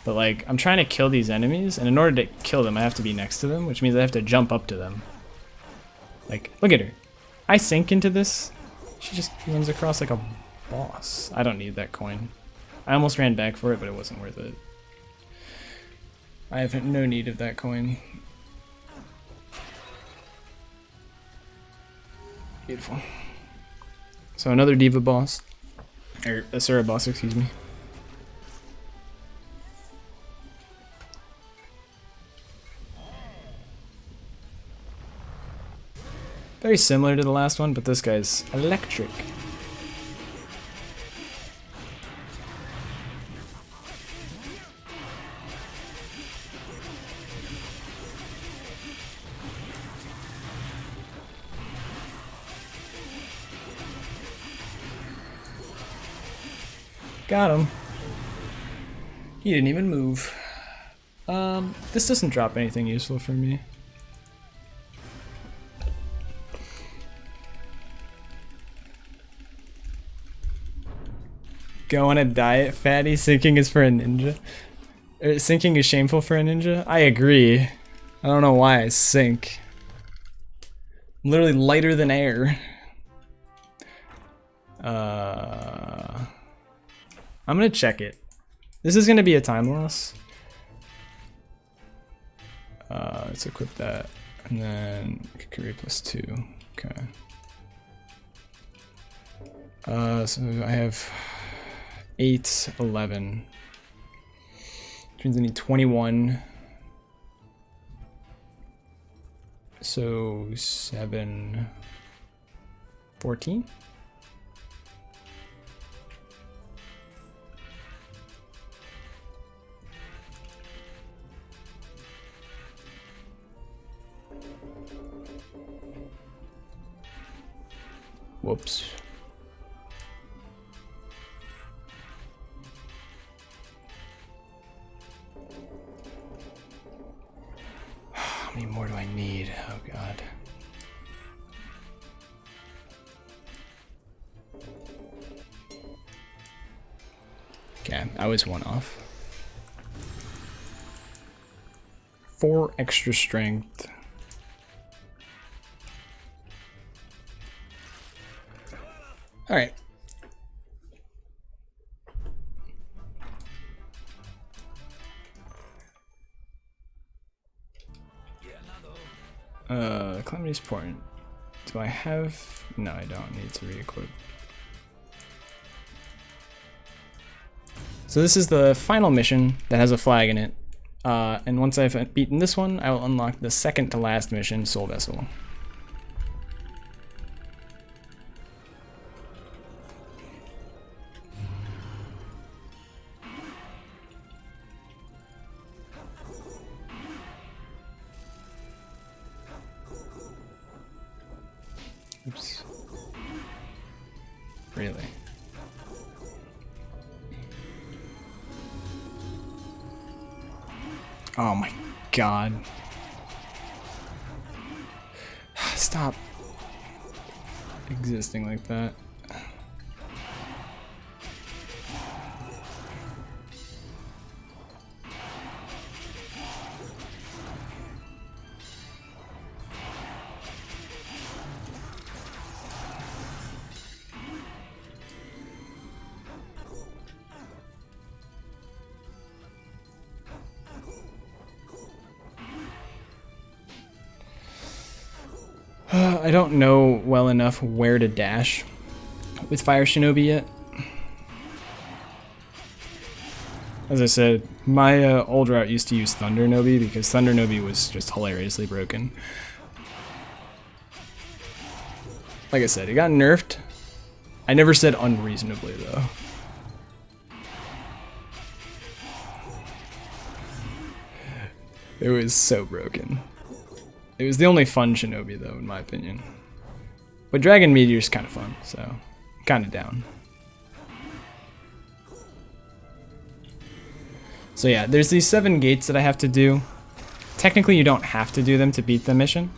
But like, I'm trying to kill these enemies, and in order to kill them, I have to be next to them, which means I have to jump up to them. Like, look at her. I sink into this, she just runs across like a boss. I don't need that coin. I almost ran back for it, but it wasn't worth it. I have no need of that coin. Beautiful. So another Diva boss. Or Asura boss, excuse me. Very similar to the last one, but this guy's electric. Got him. He didn't even move. This doesn't drop anything useful for me. Go on a diet, fatty. Sinking is for a ninja. Sinking is shameful for a ninja. I agree. I don't know why I sink. I'm literally lighter than air. I'm gonna check it. This is gonna be a time loss. Let's equip that, and then career +2. Okay. So I have 8, 11. Which means I need 21. So 7, 14. Whoops. How many more do I need? Oh god. Okay, I was one off. 4 extra strength. All right. Calamity's Point. Do I have? No, I don't need to re-equip. So this is the final mission that has a flag in it. And once I've beaten this one, I will unlock the second to last mission, Soul Vessel. Oops. Really? Oh my god. Stop existing like that. I don't know well enough where to dash with Fire Shinobi yet. As I said, my old route used to use Thunder Nobi because Thunder Nobi was just hilariously broken. Like I said, it got nerfed. I never said unreasonably though. It was so broken. It was the only fun Shinobi though, in my opinion. But Dragon Meteor's kind of fun, so kind of down. So yeah, there's these 7 gates that I have to do. Technically you don't have to do them to beat the mission,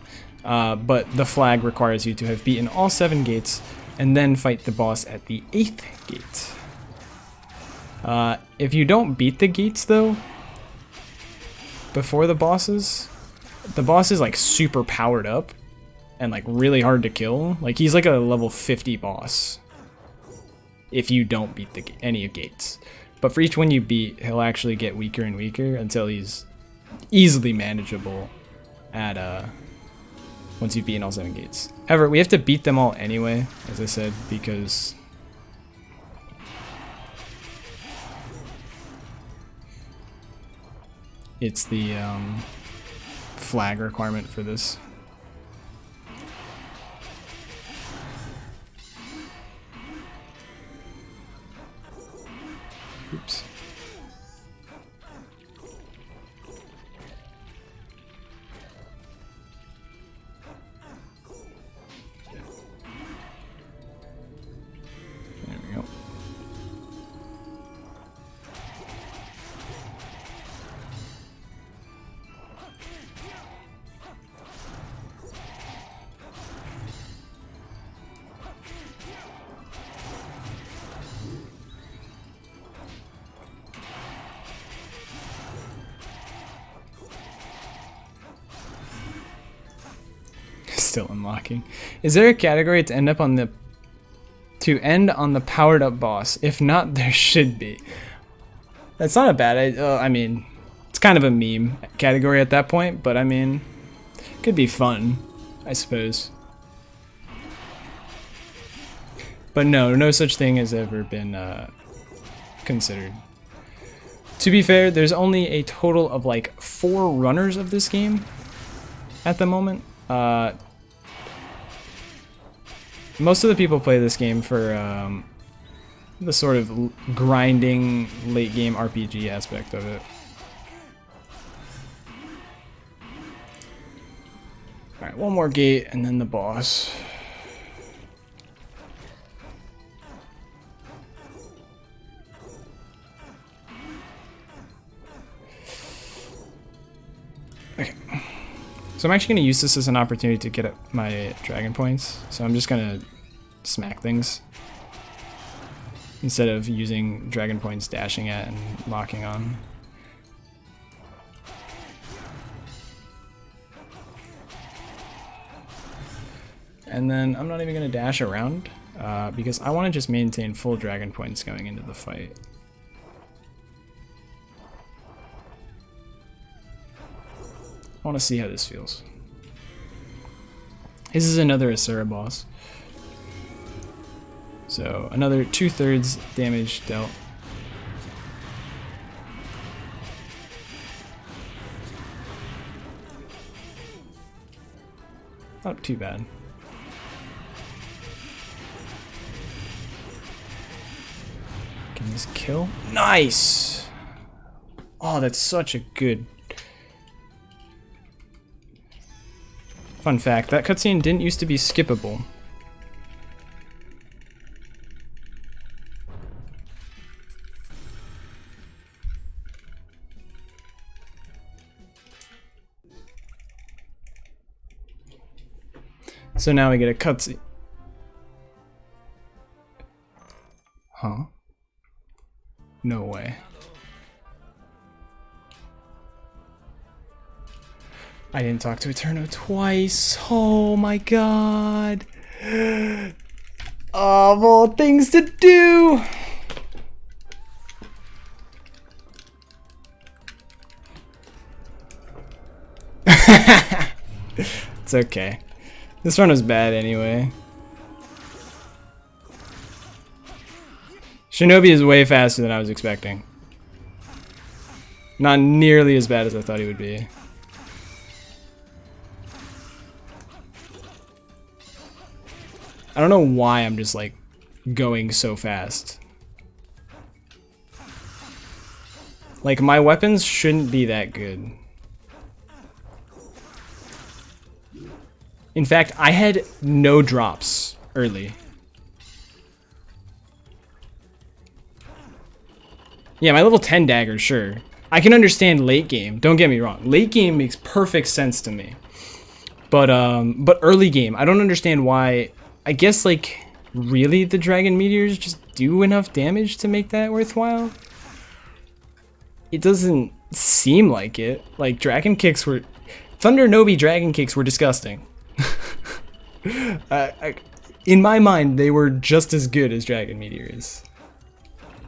but the flag requires you to have beaten all 7 gates and then fight the boss at the 8th gate. If you don't beat the gates though, before the boss is like super powered up and like really hard to kill. Like he's like a level 50 boss if you don't beat any gates. But for each one you beat, he'll actually get weaker and weaker until he's easily manageable at once you've beaten all 7 gates. However, we have to beat them all anyway, as I said, because it's the flag requirement for this. Oops. There we go. Still unlocking. Is there a category to end on the powered up boss? If not, there should be. That's not a bad. I mean, it's kind of a meme category at that point, but I mean, it could be fun, I suppose. But no such thing has ever been considered. To be fair, there's only a total of like 4 runners of this game at the moment. Most of the people play this game for the sort of grinding late game RPG aspect of it. Alright, one more gate and then the boss. Okay. So I'm actually going to use this as an opportunity to get up my dragon points. So I'm just going to smack things instead of using dragon points dashing at and locking on. And then I'm not even going to dash around because I want to just maintain full dragon points going into the fight. I want to see how this feels. This is another Asura boss. So another 2/3 damage dealt. Not too bad. Can this kill? Nice! Oh, that's such a good... Fun fact, that cutscene didn't used to be skippable So now we get a cutscene. Huh? No way. I didn't talk to Eterno twice. Oh my god. Of all things to do. It's okay. This run was bad anyway. Shinobi is way faster than I was expecting. Not nearly as bad as I thought he would be. I don't know why I'm just like going so fast. Like my weapons shouldn't be that good. In fact, I had no drops early. Yeah, my level 10 dagger, sure. I can understand late game, don't get me wrong. Late game makes perfect sense to me. But early game, I don't understand why. I guess like really the dragon meteors just do enough damage to make that worthwhile? It doesn't seem like it. Like dragon kicks were Thunder Nobi dragon kicks were disgusting. In my mind, they were just as good as dragon meteors.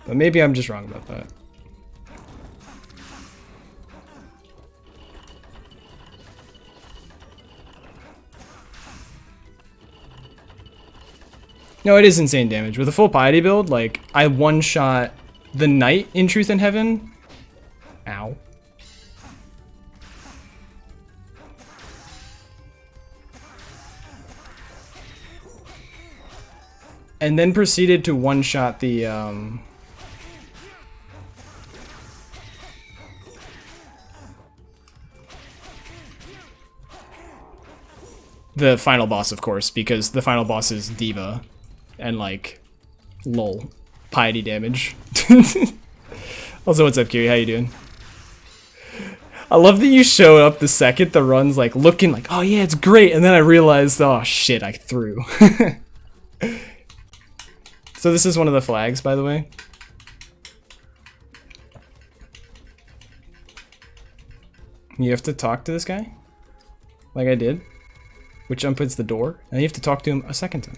But maybe I'm just wrong about that. No, it is insane damage. With a full piety build, like, I one-shot the knight in Truth in Heaven. Ow. And then proceeded to one-shot the final boss, of course, because the final boss is Diva. And like, lol, piety damage. Also, what's up, Kiri? How you doing? I love that you showed up the second the run's like looking like, oh yeah, it's great, and then I realized, oh shit, I threw. So this is one of the flags, by the way. You have to talk to this guy, like I did, which opens the door, and you have to talk to him a second time.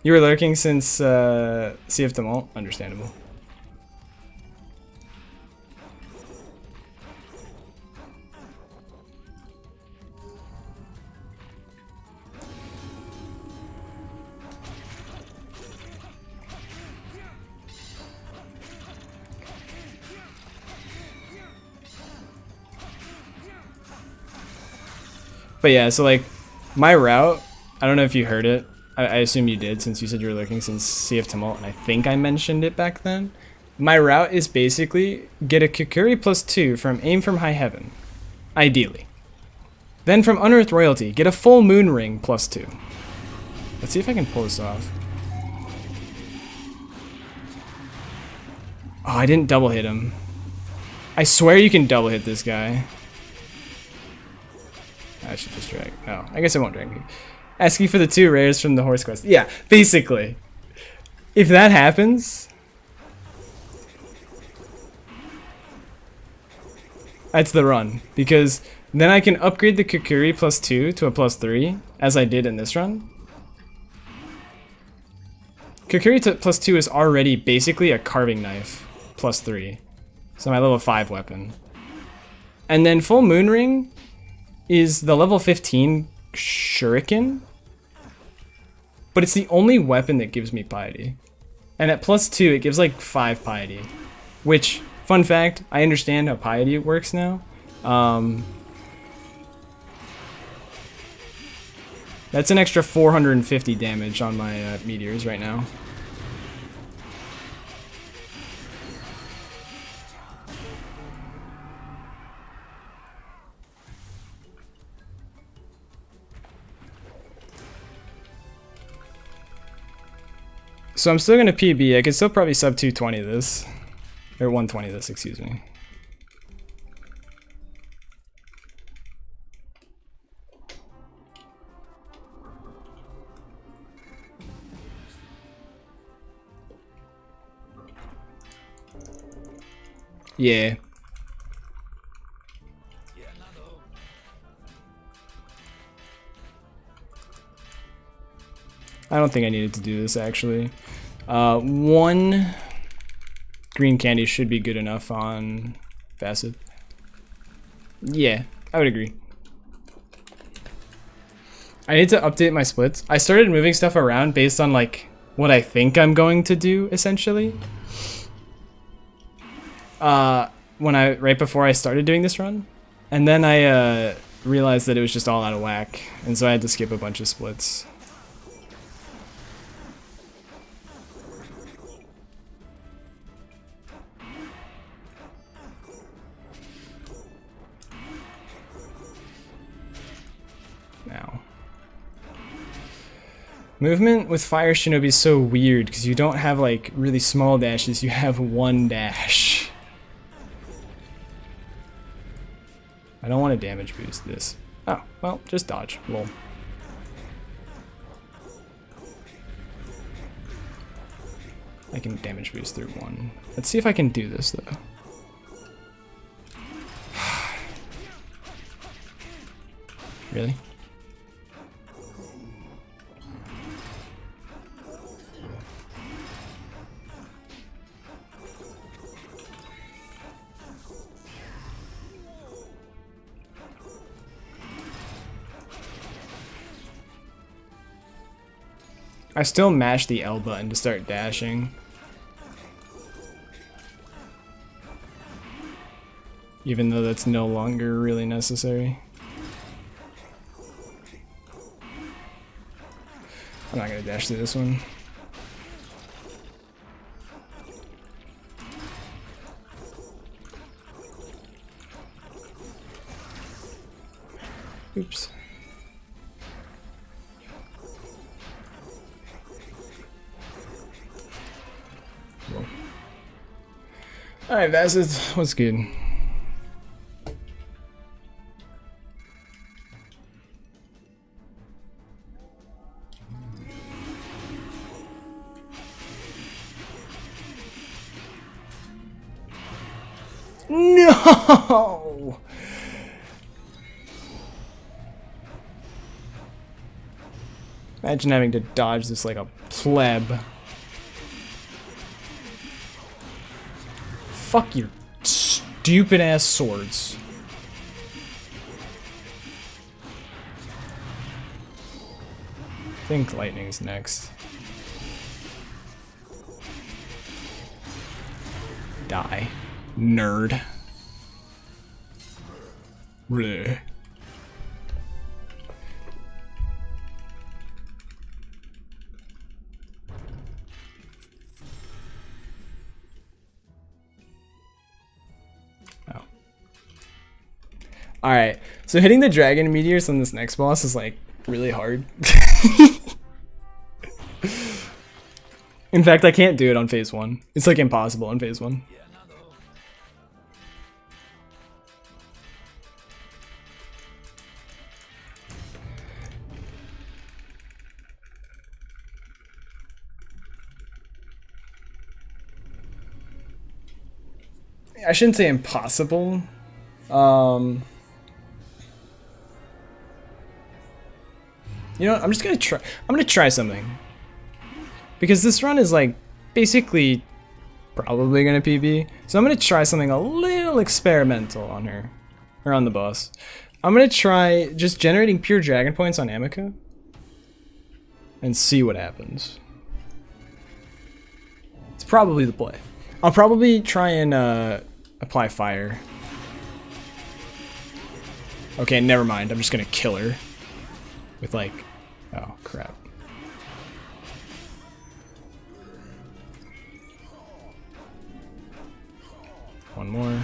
You were lurking since Sea of Tumult? Understandable. But yeah, so like, my route, I don't know if you heard it. I assume you did, since you said you were lurking since Sea of Tumult, and I think I mentioned it back then. My route is basically get a Kukuri +2 from Aim from High Heaven, ideally. Then from Unearthed Royalty, get a full Moon Ring +2. Let's see if I can pull this off. Oh, I didn't double hit him. I swear you can double hit this guy. I should just drag. Oh, I guess I won't drag you. Asking for the 2 rares from the horse quest. Yeah, basically. If that happens, that's the run. Because then I can upgrade the Kukuri +2 to a +3, as I did in this run. Kukuri +2 is already basically a carving knife +3. So my level 5 weapon. And then full moon ring is the level 15 shuriken. But it's the only weapon that gives me piety. And at +2, it gives like 5 piety. Which, fun fact, I understand how piety works now. That's an extra 450 damage on my meteors right now. So I'm still gonna PB. I could still probably sub 220 this. Or 120 this, excuse me. Yeah. I don't think I needed to do this actually. One green candy should be good enough on passive. Yeah, I would agree. I need to update my splits. I started moving stuff around based on like what I think I'm going to do essentially. Right before I started doing this run, and then I realized that it was just all out of whack, and so I had to skip a bunch of splits. Now, movement with Fire Shinobi is so weird because you don't have like really small dashes, you have one dash. I don't want to damage boost this. Oh, well, just dodge. Lol. I can damage boost through one. Let's see if I can do this though. Really? I still mash the L button to start dashing. Even though that's no longer really necessary. I'm not gonna dash through this one. Oops. Alright, that's it. What's good? No! Imagine having to dodge this like a pleb. Fuck your stupid ass swords. I think lightning's next. Die. Nerd. Bleh. Oh. Alright, so hitting the dragon meteors on this next boss is like really hard. In fact, I can't do it on phase 1. It's like impossible on phase 1. I shouldn't say impossible. You know what? I'm just gonna try. I'm gonna try something because this run is like basically probably gonna PB. So I'm gonna try something a little experimental on her or on the boss. I'm gonna try just generating pure dragon points on Amica and see what happens. It's probably the play. I'll probably try and apply fire. Okay, never mind. I'm just gonna kill her with like, oh crap. One more.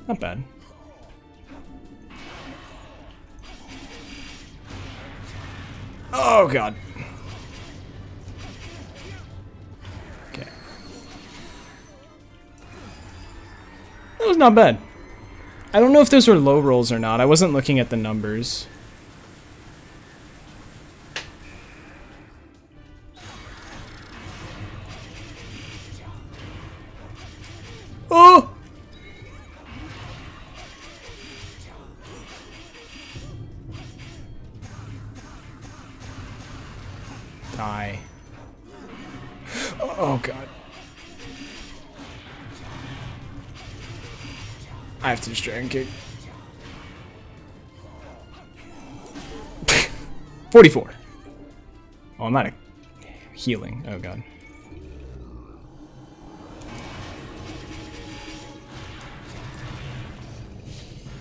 Not bad. Oh god. Okay. That was not bad. I don't know if those were low rolls or not. I wasn't looking at the numbers. Oh! Die. Oh god. I have to just dragon kick. 44. Oh, I'm not healing. Oh god.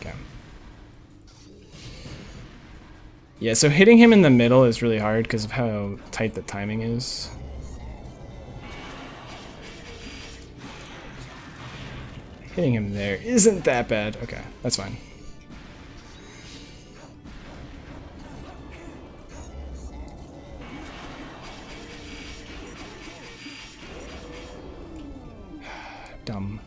Okay. Yeah, so hitting him in the middle is really hard because of how tight the timing is. Hitting him there isn't that bad. Okay, that's fine. Dumb.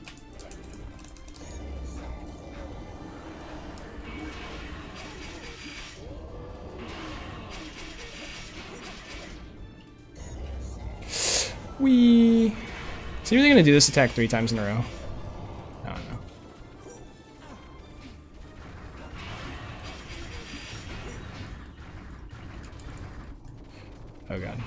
Wee. Is he really gonna do this attack 3 times in a row? I don't know. Oh god.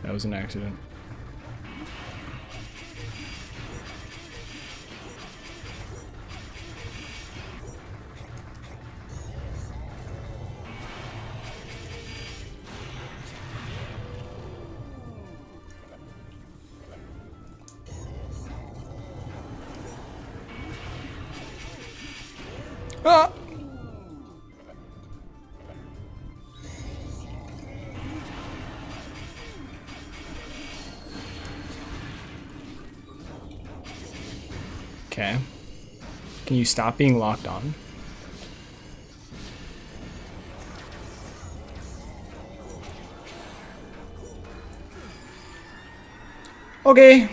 That was an accident. Ah! Okay. Can you stop being locked on? Okay.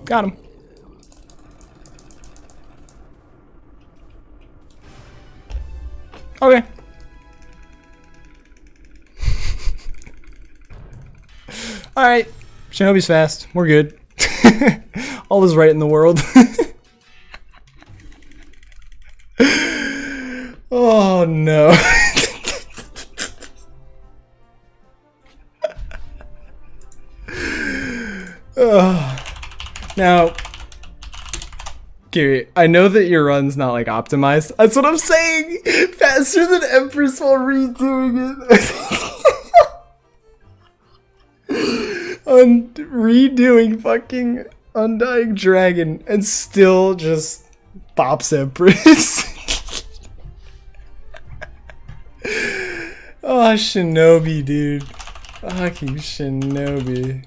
Got him. Okay. Alright. Shinobi's fast. We're good. All is right in the world. Oh no. Now, Kiri, I know that your run's not like optimized. That's what I'm saying. Faster than Empress while redoing it. Redoing fucking Undying Dragon and still just bops Empress. Oh, Shinobi, dude. Fucking Shinobi.